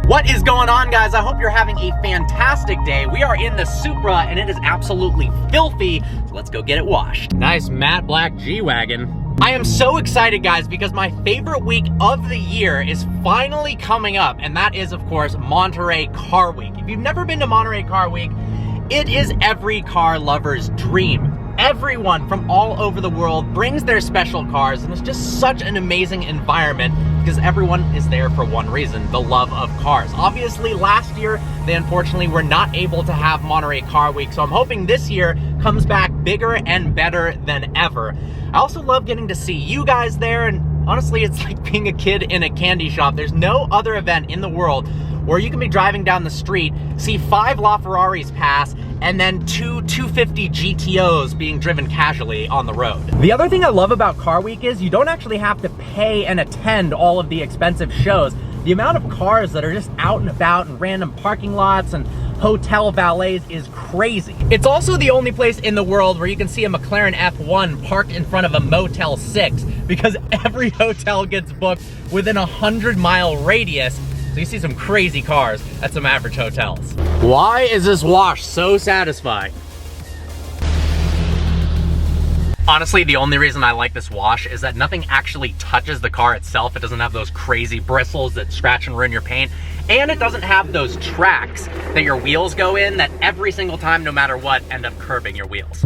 What is going on, guys? I hope you're having a fantastic day. We are in the Supra and it is absolutely filthy, so let's go get it washed. Nice matte black G-Wagon. I am so excited, guys, because my favorite week of the year is finally coming up, and that is, of course, Monterey Car Week. If you've never been to Monterey Car Week, it is every car lover's dream. Everyone from all over the world brings their special cars, and it's just such an amazing environment because everyone is there for one reason, the love of cars. Obviously, last year, they unfortunately were not able to have Monterey Car Week, so I'm hoping this year comes back bigger and better than ever. I also love getting to see you guys there, and honestly, it's like being a kid in a candy shop. There's no other event in the world where you can be driving down the street, see 5 LaFerraris pass, and then 2 250 GTOs being driven casually on the road. The other thing I love about Car Week is you don't actually have to pay and attend all of the expensive shows. The amount of cars that are just out and about in random parking lots and hotel valets is crazy. It's also the only place in the world where you can see a McLaren F1 parked in front of a Motel 6 because every hotel gets booked within a 100-mile radius. So you see some crazy cars at some average hotels. Why is this wash so satisfying? Honestly, the only reason I like this wash is that nothing actually touches the car itself. It doesn't have those crazy bristles that scratch and ruin your paint. And it doesn't have those tracks that your wheels go in that every single time, no matter what, end up curbing your wheels.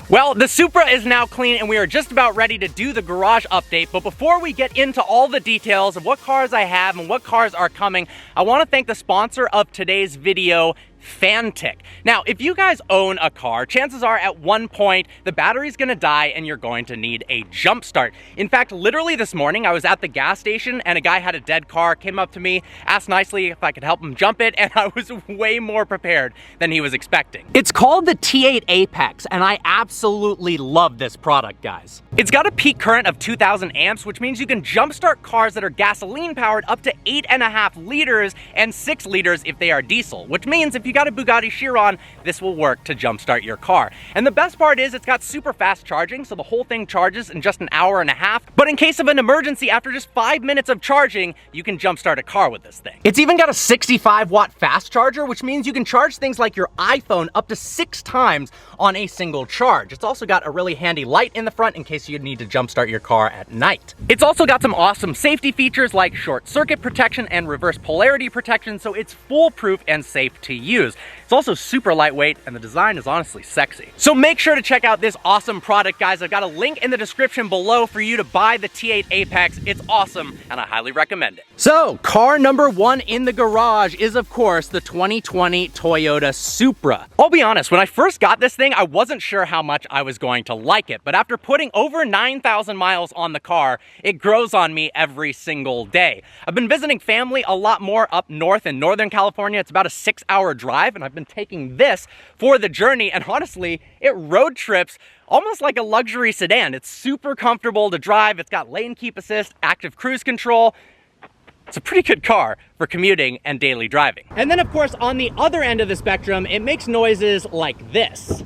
Well, the Supra is now clean and we are just about ready to do the garage update. But before we get into all the details of what cars I have and what cars are coming, I want to thank the sponsor of today's video, Fantic. Now, if you guys own a car, chances are at one point the battery's gonna die and you're going to need a jump start. In fact, literally this morning I was at the gas station and a guy had a dead car, came up to me, asked nicely if I could help him jump it, and I was way more prepared than he was expecting. It's called the T8 Apex and I absolutely love this product, guys. It's got a peak current of 2000 amps, which means you can jumpstart cars that are gasoline powered up to 8.5 liters and 6 liters if they are diesel, which means if you got a Bugatti Chiron, this will work to jumpstart your car. And the best part is it's got super fast charging, so the whole thing charges in just an hour and a half. But in case of an emergency, after just 5 minutes of charging, you can jumpstart a car with this thing. It's even got a 65-watt fast charger, which means you can charge things like your iPhone up to 6 times on a single charge. It's also got a really handy light in the front in case you need to jumpstart your car at night. It's also got some awesome safety features like short circuit protection and reverse polarity protection, so it's foolproof and safe to use. It's also super lightweight and the design is honestly sexy. So make sure to check out this awesome product, guys. I've got a link in the description below for you to buy the T8 Apex. It's awesome and I highly recommend it. So car number 1 in the garage is of course the 2020 Toyota Supra. I'll be honest, when I first got this thing, I wasn't sure how much I was going to like it, but after putting over 9,000 miles on the car, it grows on me every single day. I've been visiting family a lot more up north in Northern California. It's about a 6-hour drive and I've been taking this for the journey, and honestly, it road trips almost like a luxury sedan. It's super comfortable to drive. It's got lane keep assist, active cruise control. It's a pretty good car for commuting and daily driving. And then of course, on the other end of the spectrum, it makes noises like this.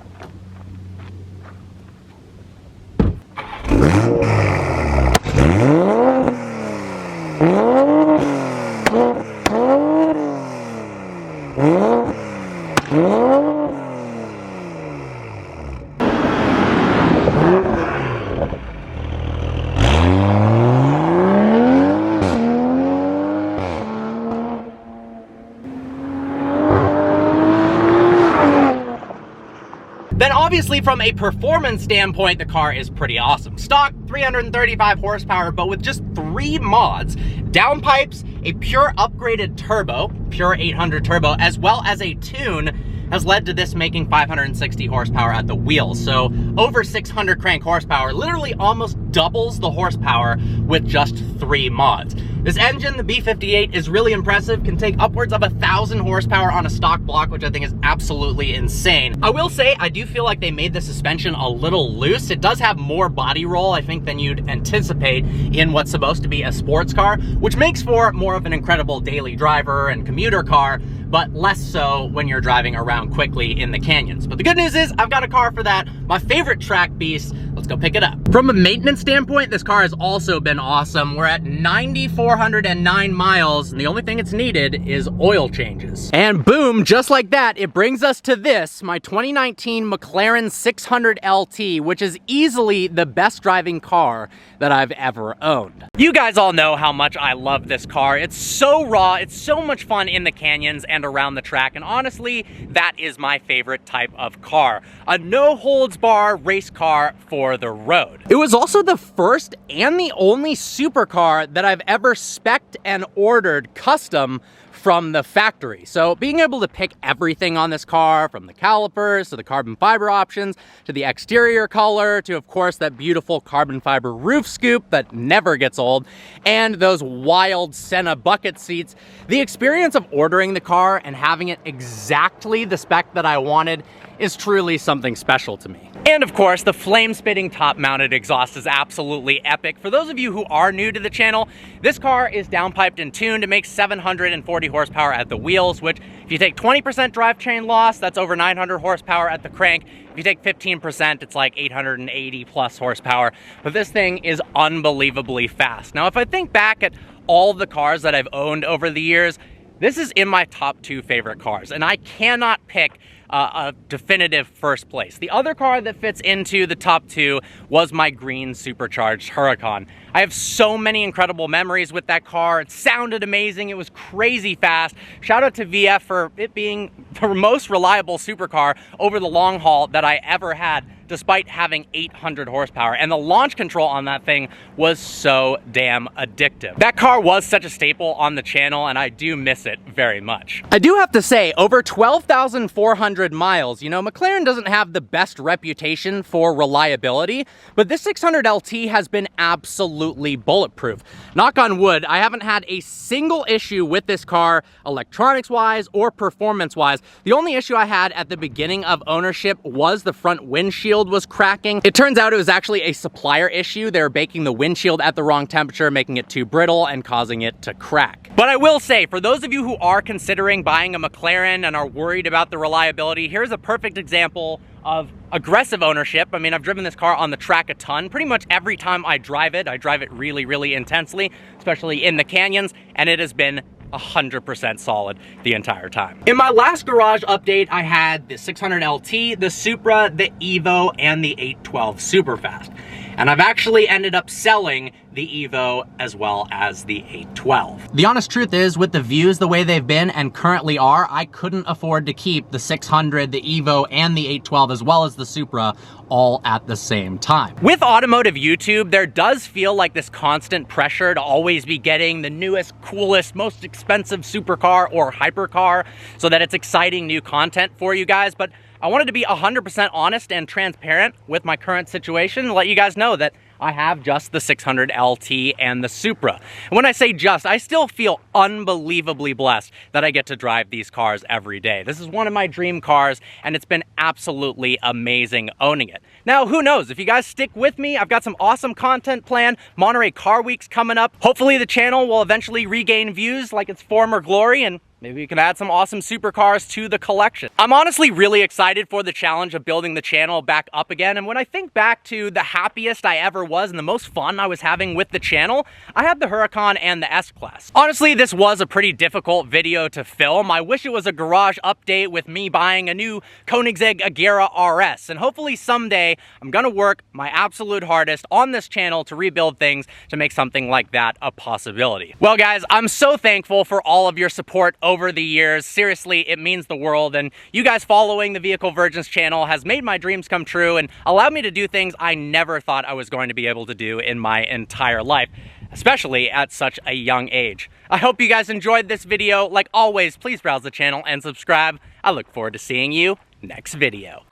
Then obviously from a performance standpoint, the car is pretty awesome. Stock 335 horsepower, but with just 3 mods, downpipes, a pure upgraded turbo, pure 800 turbo, as well as a tune, has led to this making 560 horsepower at the wheels. So over 600 crank horsepower, literally almost doubles the horsepower with just 3 mods. This engine, the B58, is really impressive, can take upwards of 1,000 horsepower on a stock block, which I think is absolutely insane. I will say, I do feel like they made the suspension a little loose. It does have more body roll, I think, than you'd anticipate in what's supposed to be a sports car, which makes for more of an incredible daily driver and commuter car, but less so when you're driving around quickly in the canyons. But the good news is, I've got a car for that. My favorite track beast, let's go pick it up. From a maintenance standpoint, this car has also been awesome. We're at 9,409 miles, and the only thing it's needed is oil changes. And boom, just like that, it brings us to this, my 2019 McLaren 600 LT, which is easily the best driving car that I've ever owned. You guys all know how much I love this car. It's so raw, it's so much fun in the canyons and around the track, and honestly, that is my favorite type of car. A no-holds-bar race car for the road. It was also the first and the only supercar that I've ever spec'd and ordered custom from the factory. So being able to pick everything on this car, from the calipers to the carbon fiber options to the exterior color to, of course, that beautiful carbon fiber roof scoop that never gets old, and those wild Senna bucket seats, the experience of ordering the car and having it exactly the spec that I wanted is truly something special to me. And of course, the flame-spitting top-mounted exhaust is absolutely epic. For those of you who are new to the channel, this car is downpiped and tuned to make 740 horsepower at the wheels, which if you take 20% drivetrain loss, that's over 900 horsepower at the crank. If you take 15%, it's like 880 plus horsepower. But this thing is unbelievably fast. Now, if I think back at all the cars that I've owned over the years, this is in my top 2 favorite cars, and I cannot pick a definitive first place. The other car that fits into the top 2 was my green supercharged Huracan. I have so many incredible memories with that car. It sounded amazing. It was crazy fast. Shout out to VF for it being the most reliable supercar over the long haul that I ever had, despite having 800 horsepower. And the launch control on that thing was so damn addictive. That car was such a staple on the channel, and I do miss it very much. I do have to say, over 12,400 miles, you know, McLaren doesn't have the best reputation for reliability, but this 600 LT has been absolutely bulletproof. Knock on wood, I haven't had a single issue with this car, electronics-wise or performance-wise. The only issue I had at the beginning of ownership was the front windshield was cracking. It turns out it was actually a supplier issue. They were baking the windshield at the wrong temperature, making it too brittle and causing it to crack. But I will say, for those of you who are considering buying a McLaren and are worried about the reliability, here's a perfect example of aggressive ownership. I mean, I've driven this car on the track a ton. Pretty much every time I drive it really, really intensely, especially in the canyons, and it has been 100% solid the entire time. In my last garage update, I had the 600 LT, the Supra, the Evo, and the 812 Superfast. And I've actually ended up selling the Evo as well as the 812. The honest truth is, with the views the way they've been and currently are, I couldn't afford to keep the 600, the Evo, and the 812 as well as the Supra all at the same time. With automotive YouTube, there does feel like this constant pressure to always be getting the newest, coolest, most expensive supercar or hypercar so that it's exciting new content for you guys. But I wanted to be 100% honest and transparent with my current situation and let you guys know that I have just the 600 LT and the Supra. And when I say just, I still feel unbelievably blessed that I get to drive these cars every day. This is one of my dream cars, and it's been absolutely amazing owning it. Now, who knows? If you guys stick with me, I've got some awesome content planned. Monterey Car Week's coming up. Hopefully the channel will eventually regain views like its former glory, and maybe we can add some awesome supercars to the collection. I'm honestly really excited for the challenge of building the channel back up again. And when I think back to the happiest I ever was and the most fun I was having with the channel, I had the Huracan and the S-Class. Honestly, this was a pretty difficult video to film. I wish it was a garage update with me buying a new Koenigsegg Agera RS. And hopefully someday I'm gonna work my absolute hardest on this channel to rebuild things to make something like that a possibility. Well guys, I'm so thankful for all of your support over the years. Seriously, it means the world, and you guys following the Vehicle Virgins channel has made my dreams come true and allowed me to do things I never thought I was going to be able to do in my entire life, especially at such a young age. I hope you guys enjoyed this video. Like always, please browse the channel and subscribe. I look forward to seeing you next video.